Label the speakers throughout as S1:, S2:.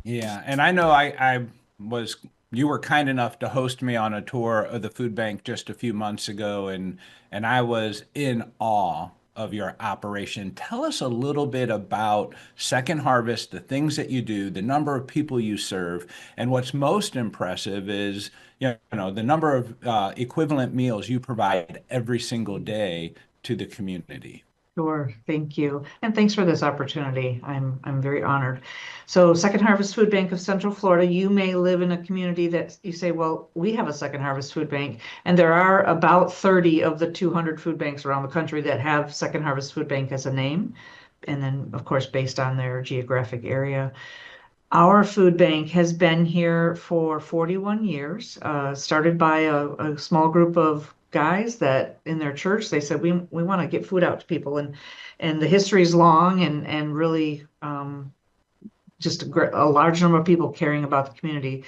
S1: Yeah, and I know I was you were kind enough to host me on a tour of the food bank just a few months ago, and I was in awe of your operation. Tell us a little bit about Second Harvest, the things that you do, the number of people you serve, and what's most impressive is, the number of equivalent meals you provide every single day to the community.
S2: Sure, thank you. And thanks for this opportunity. I'm very honored. So Second Harvest Food Bank of Central Florida, you may live in a community that you say, well, we have a Second Harvest Food Bank, and there are about 30 of the 200 food banks around the country that have Second Harvest Food Bank as a name, and then of course based on their geographic area. Our food bank has been here for 41 years, started by a small group of guys that in their church they said we want to get food out to people, and the history is long and really just a large number of people caring about the community.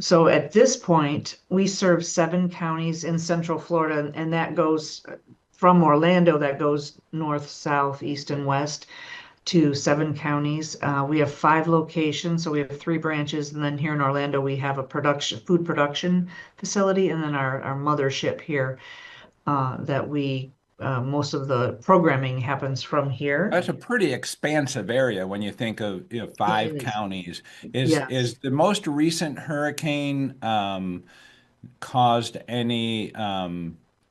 S2: So at this point, we serve 7 counties in Central Florida, and that goes from Orlando, that goes north, south, east, and west to 7 counties. We have 5 locations, so we have 3 branches, and then here in Orlando we have a food production facility, and then our mothership here that we most of the programming happens from here.
S1: That's a pretty expansive area when you think of,
S2: It
S1: five
S2: is.
S1: counties. Is
S2: Yes.
S1: is the most recent hurricane caused any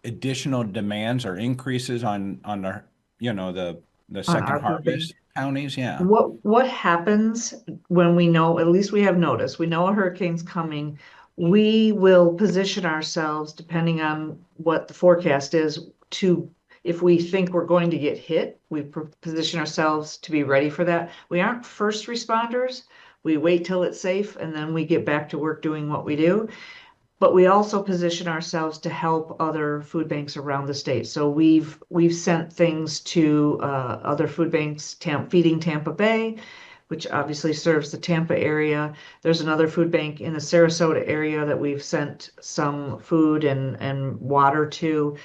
S1: additional demands or increases on the
S2: On
S1: second
S2: our food bank.
S1: harvest counties? Yeah.
S2: What happens when we know, at least we have notice, we know a hurricane's coming, we will position ourselves depending on what the forecast is to, if we think we're going to get hit, we position ourselves to be ready for that. We aren't first responders. We wait till it's safe and then we get back to work doing what we do. But we also position ourselves to help other food banks around the state. So we've sent things to other food banks, feeding Tampa Bay, which obviously serves the Tampa area. There's another food bank in the Sarasota area that we've sent some food and water to.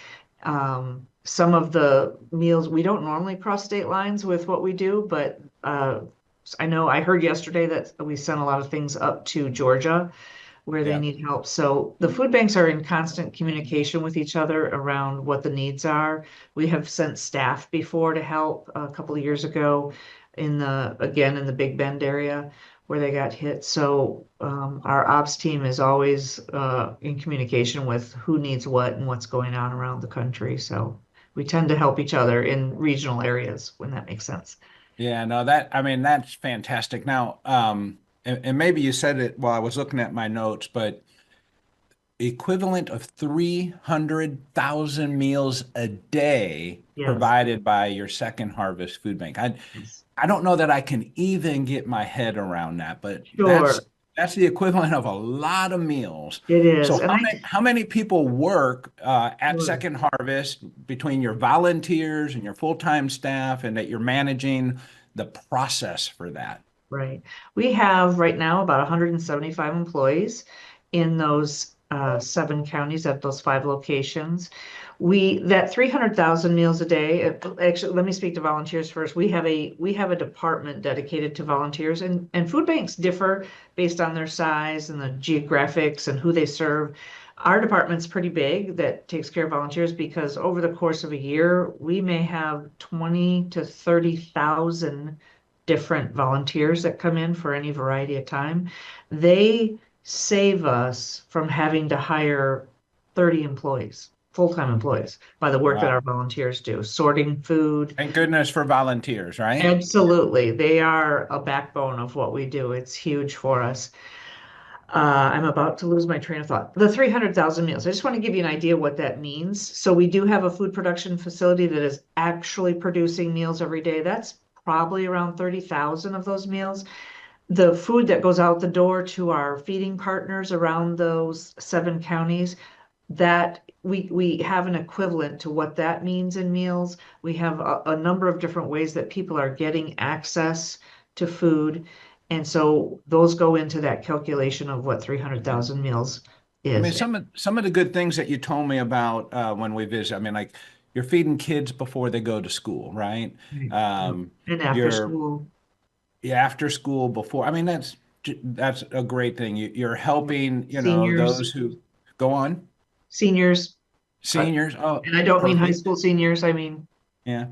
S2: Some of the meals, we don't normally cross state lines with what we do, but I know I heard yesterday that we sent a lot of things up to Georgia where they
S1: Yeah.
S2: need help. So the food banks are in constant communication with each other around what the needs are. We have sent staff before to help a couple of years ago again, in the Big Bend area where they got hit. So our ops team is always in communication with who needs what and what's going on around the country. So we tend to help each other in regional areas when that makes sense.
S1: Yeah, no, I mean, that's fantastic. Now, and maybe you said it while I was looking at my notes, but equivalent of 300,000 meals a day
S2: Yes.
S1: provided by your Second Harvest Food Bank.
S2: Yes.
S1: I don't know that I can even get my head around that, but that's
S2: Sure,
S1: that's the equivalent of a lot of meals.
S2: it
S1: So
S2: is. And
S1: how many people work at
S2: sure.
S1: Second Harvest between your volunteers and your full-time staff, and that you're managing the process for that?
S2: Right. We have right now about 175 employees in those 7 counties at those 5 locations. That 300,000 meals a day, actually, let me speak to volunteers first. We have a department dedicated to volunteers, and food banks differ based on their size and the geographics and who they serve. Our department's pretty big that takes care of volunteers because over the course of a year, we may have 20 to 30,000 different volunteers that come in for any variety of time. They save us from having to hire 30 employees, full-time employees, by the work that our
S1: Wow.
S2: volunteers do, sorting food.
S1: Thank goodness for volunteers, right?
S2: Absolutely. They are a backbone of what we do. It's huge for us. I'm about to lose my train of thought. The 300,000 meals. I just want to give you an idea what that means. So we do have a food production facility that is actually producing meals every day. That's probably around 30,000 of those meals. The food that goes out the door to our feeding partners around those 7 counties, that we have an equivalent to what that means in meals. We have a number of different ways that people are getting access to food. And so those go into that calculation of what 300,000 meals
S1: I mean,
S2: is.
S1: some of the good things that you told me about when we visit. I mean, like you're feeding kids before they go to school, right?
S2: Right.
S1: Um,
S2: And after
S1: you're
S2: school.
S1: after school before. I mean, that's. that's a great thing. You're helping,
S2: Seniors,
S1: those who go on,
S2: seniors, uh,
S1: seniors. Oh,
S2: and I don't mean high
S1: perfect.
S2: school seniors. I mean,
S1: Yeah.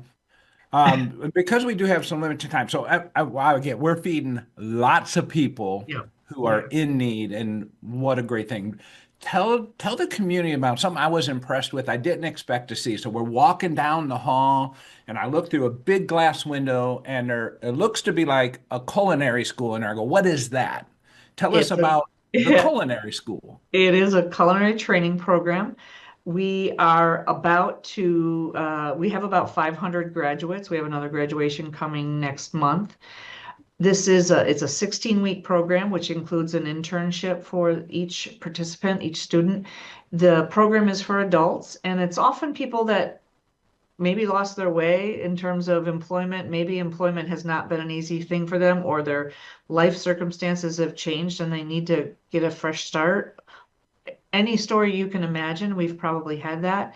S1: Because we do have some limited time. So again, we're feeding lots of people
S2: yeah,
S1: who are
S2: yeah.
S1: in need, and what a great thing. Tell the community about something I was impressed with. I didn't expect to see. So we're walking down the hall, and I look through a big glass window, and it looks to be like a culinary school. And I go, "What is that?" Tell us
S2: It's a,
S1: about the
S2: yeah,
S1: culinary school.
S2: it is a culinary training program. We are about to, we have about 500 graduates. We have another graduation coming next month. It's a 16-week program, which includes an internship for each participant, each student. The program is for adults, and it's often people that maybe lost their way in terms of employment. Maybe employment has not been an easy thing for them, or their life circumstances have changed and they need to get a fresh start. Any story you can imagine, we've probably had that.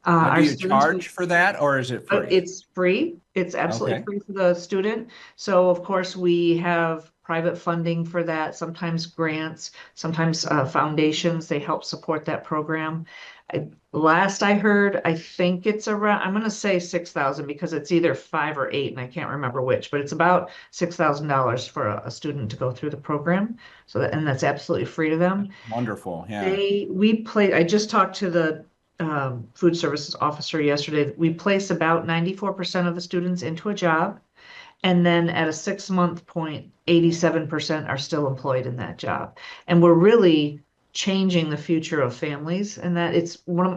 S1: Do
S2: Our
S1: you
S2: students,
S1: charge for that, or is it free?
S2: it's free. It's absolutely
S1: Okay.
S2: free for the student. So of course we have private funding for that, sometimes grants, sometimes foundations, they help support that program. Last I heard, I think it's around, I'm gonna say 6,000 because it's either 5 or 8 and I can't remember which, but it's about $6,000 for a student to go through the program. So that, and that's absolutely free to them.
S1: Wonderful. Yeah.
S2: I just talked to the food services officer yesterday. We place about 94% of the students into a job. And then at a 6 month point, 87% are still employed in that job. And we're really changing the future of families. And that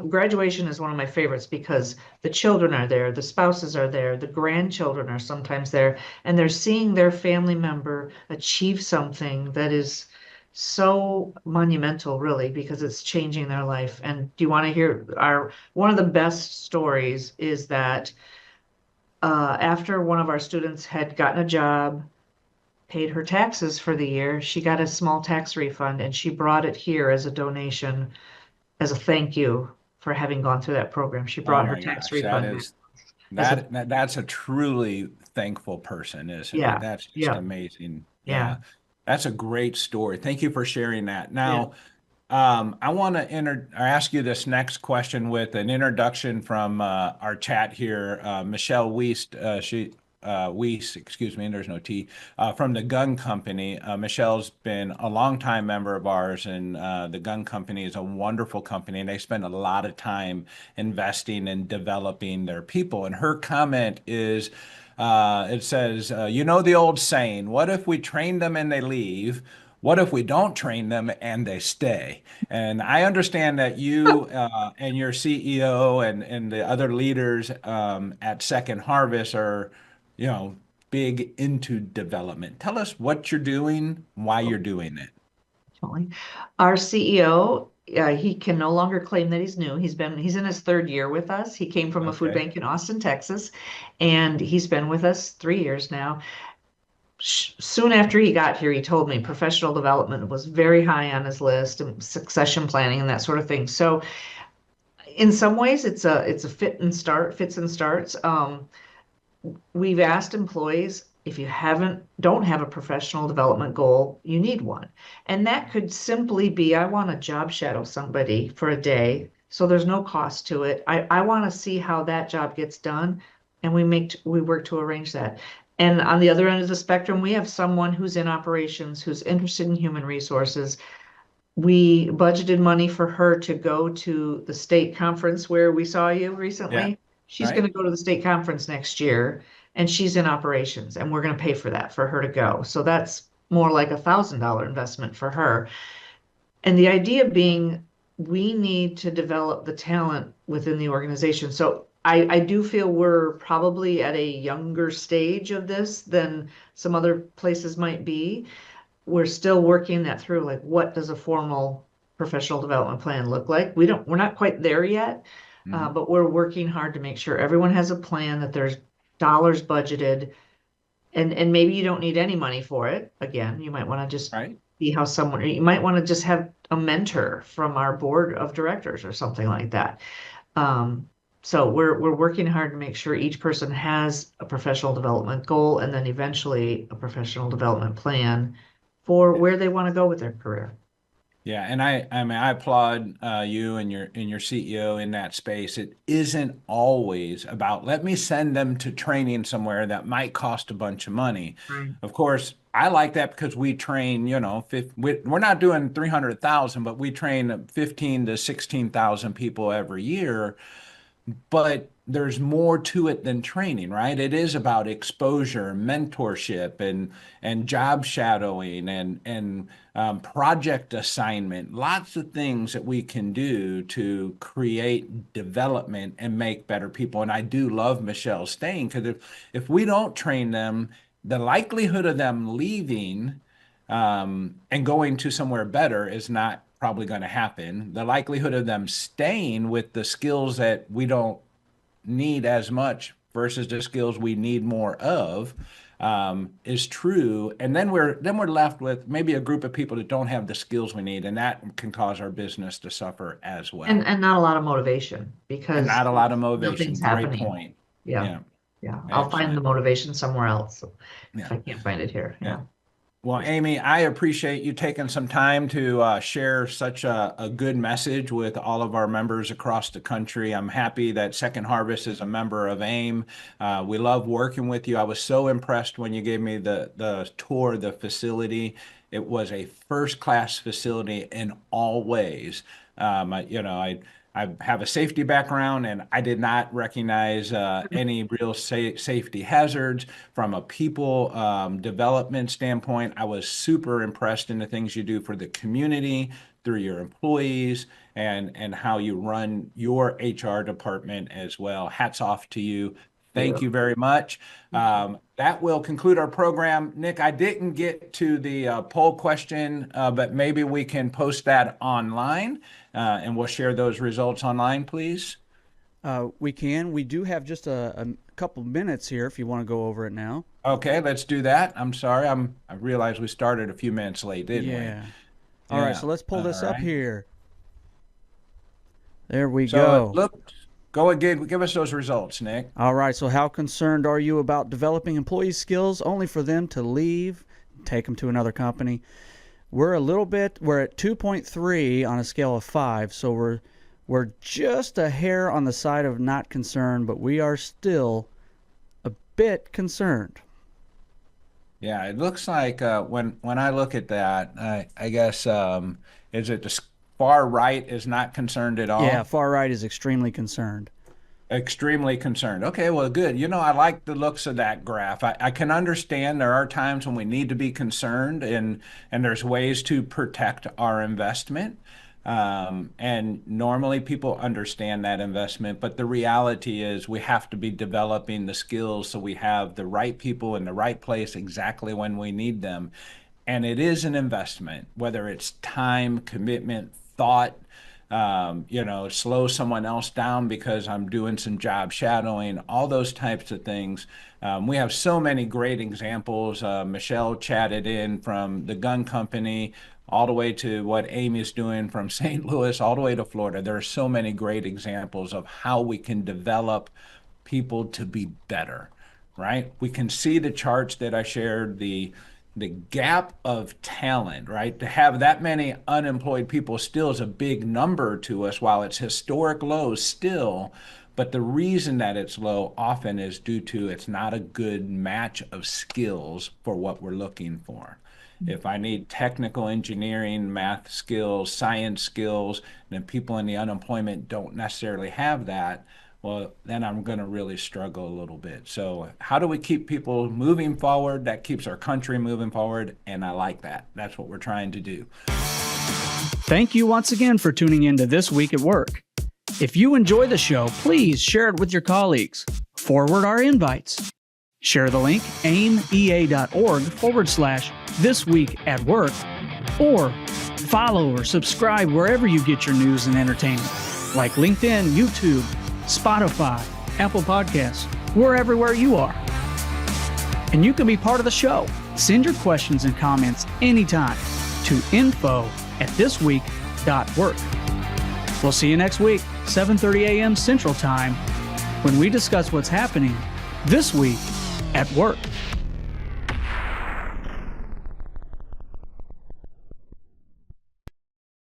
S2: graduation is one of my favorites because the children are there, the spouses are there, the grandchildren are sometimes there, and they're seeing their family member achieve something that is so monumental, really, because it's changing their life. And do you want to hear one of the best stories is that after one of our students had gotten a job, paid her taxes for the year, she got a small tax refund and she brought it here as a donation, as a thank you for having gone through that program. She
S1: Oh
S2: brought her
S1: my
S2: tax
S1: gosh, that
S2: refund back
S1: is
S2: as a,
S1: that's a truly thankful person, isn't it?
S2: yeah,
S1: That's just
S2: yeah,
S1: amazing.
S2: yeah,
S1: Yeah. That's a great story. Thank you for sharing that.
S2: yeah.
S1: Now, I want to ask you this next question with an introduction from our chat here. Michelle Wiest, Weiss, excuse me, there's no T, from the gun company. Michelle's been a longtime member of ours, and the gun company is a wonderful company, and they spend a lot of time investing and developing their people. And her comment is, it says, the old saying, what if we train them and they leave? What if we don't train them and they stay? And I understand that you and your CEO and the other leaders at Second Harvest are, big into development. Tell us what you're doing, why you're doing it.
S2: Definitely. Our CEO, he can no longer claim that he's new. He's in his third year with us. He came from a food
S1: Okay.
S2: bank in Austin, Texas, and he's been with us 3 years now. Soon after he got here, he told me professional development was very high on his list and succession planning and that sort of thing. So in some ways, it's a fits and starts. We've asked employees if you don't have a professional development goal, you need one. And that could simply be, I want to job shadow somebody for a day. So there's no cost to it. I want to see how that job gets done. And we work to arrange that. And on the other end of the spectrum, we have someone who's in operations, who's interested in human resources. We budgeted money for her to go to the state conference where we saw you
S1: Yeah.
S2: recently. She's going
S1: Right.
S2: to go to the state conference next year, and she's in operations, and we're going to pay for that for her to go. So that's more like $1,000 investment for her. And the idea being, we need to develop the talent within the organization. So I do feel we're probably at a younger stage of this than some other places might be. We're still working that through, like what does a formal professional development plan look like? We're not quite there yet,
S1: Hmm.
S2: but we're working hard to make sure everyone has a plan, that there's dollars budgeted, and maybe you don't need any money for it. Again, you might want to just
S1: Right.
S2: see how someone, you might want to just have a mentor from our board of directors or something like that. Um, so we're working hard to make sure each person has a professional development goal and then eventually a professional development plan for where they want to go with their career.
S1: Yeah, and I mean I applaud you and your CEO in that space. It isn't always about let me send them to training somewhere that might cost a bunch of money.
S2: Right.
S1: Of course, I like that because we train, we're not doing 300,000, but we train 15 to 16,000 people every year. But there's more to it than training, right? It is about exposure, mentorship, and job shadowing, and project assignment. Lots of things that we can do to create development and make better people. And I do love Michelle staying because if we don't train them, the likelihood of them leaving and going to somewhere better is not probably going to happen. The likelihood of them staying with the skills that we don't need as much versus the skills we need more of is true. And then we're left with maybe a group of people that don't have the skills we need, and that can cause our business to suffer as
S2: And
S1: well.
S2: and not a lot of motivation
S1: And
S2: because
S1: not a lot of motivation.
S2: nothing's
S1: Great
S2: happening.
S1: point.
S2: Yeah.
S1: Yeah,
S2: Yeah. I'll find the
S1: excellent.
S2: motivation somewhere else if
S1: Yeah,
S2: I can't find it here.
S1: yeah.
S2: Yeah.
S1: Well, Amy, I appreciate you taking some time to share such a good message with all of our members across the country. I'm happy that Second Harvest is a member of AIM. We love working with you. I was so impressed when you gave me the tour of the facility. It was a first-class facility in all ways. I have a safety background, and I did not recognize any real safety hazards from a people development standpoint. I was super impressed in the things you do for the community through your employees and how you run your HR department as well. Hats off to you.
S2: Yeah.
S1: Thank you very much. That will conclude our program. Nick, I didn't get to the poll question, but maybe we can post that online and we'll share those results online, please.
S3: We can. We do have just a couple minutes here if you want to go over it now.
S1: Okay, let's do that. I'm sorry. I realized we started a few minutes late, didn't we?
S3: Yeah. All right,
S1: Yeah.
S3: so let's pull
S1: All
S3: this up
S1: right.
S3: here. There we
S1: So
S3: go.
S1: go again. Give us those results, Nick.
S3: All right, so how concerned are you about developing employee skills only for them to leave, take them to another company? We're at 2.3 on a scale of 5, so we're just a hair on the side of not concerned, but we are still a bit concerned.
S1: Yeah, it looks like when I look at that, I guess is it the far right is not concerned at all?
S3: Yeah, far right is extremely concerned.
S1: Extremely concerned. Okay, well, good. I like the looks of that graph. I can understand there are times when we need to be concerned, and there's ways to protect our investment. And normally people understand that investment, but the reality is we have to be developing the skills so we have the right people in the right place exactly when we need them. And it is an investment, whether it's time, commitment, thought, slow someone else down because I'm doing some job shadowing, all those types of things. We have so many great examples. Michelle chatted in from the gun company all the way to what Amy's doing from St. Louis, all the way to Florida. There are so many great examples of how we can develop people to be better, right? We can see the charts that I shared, the gap of talent, right? To have that many unemployed people still is a big number to us while it's historic lows still. But the reason that it's low often is due to it's not a good match of skills for what we're looking for. If I need technical engineering, math skills, science skills, and people in the unemployment don't necessarily have that, well, then I'm going to really struggle a little bit. So how do we keep people moving forward? That keeps our country moving forward, and I like that. That's what we're trying to do.
S4: Thank you once again for tuning in to This Week at Work. If you enjoy the show, please share it with your colleagues. Forward our invites. Share the link aimea.org/This Week at Work, or follow or subscribe wherever you get your news and entertainment, like LinkedIn, YouTube, Spotify, Apple Podcasts. We're everywhere you are. And you can be part of the show. Send your questions and comments anytime to info@thisweek.work. We'll see you next week, 7:30 a.m. Central Time, when we discuss what's happening this week at work.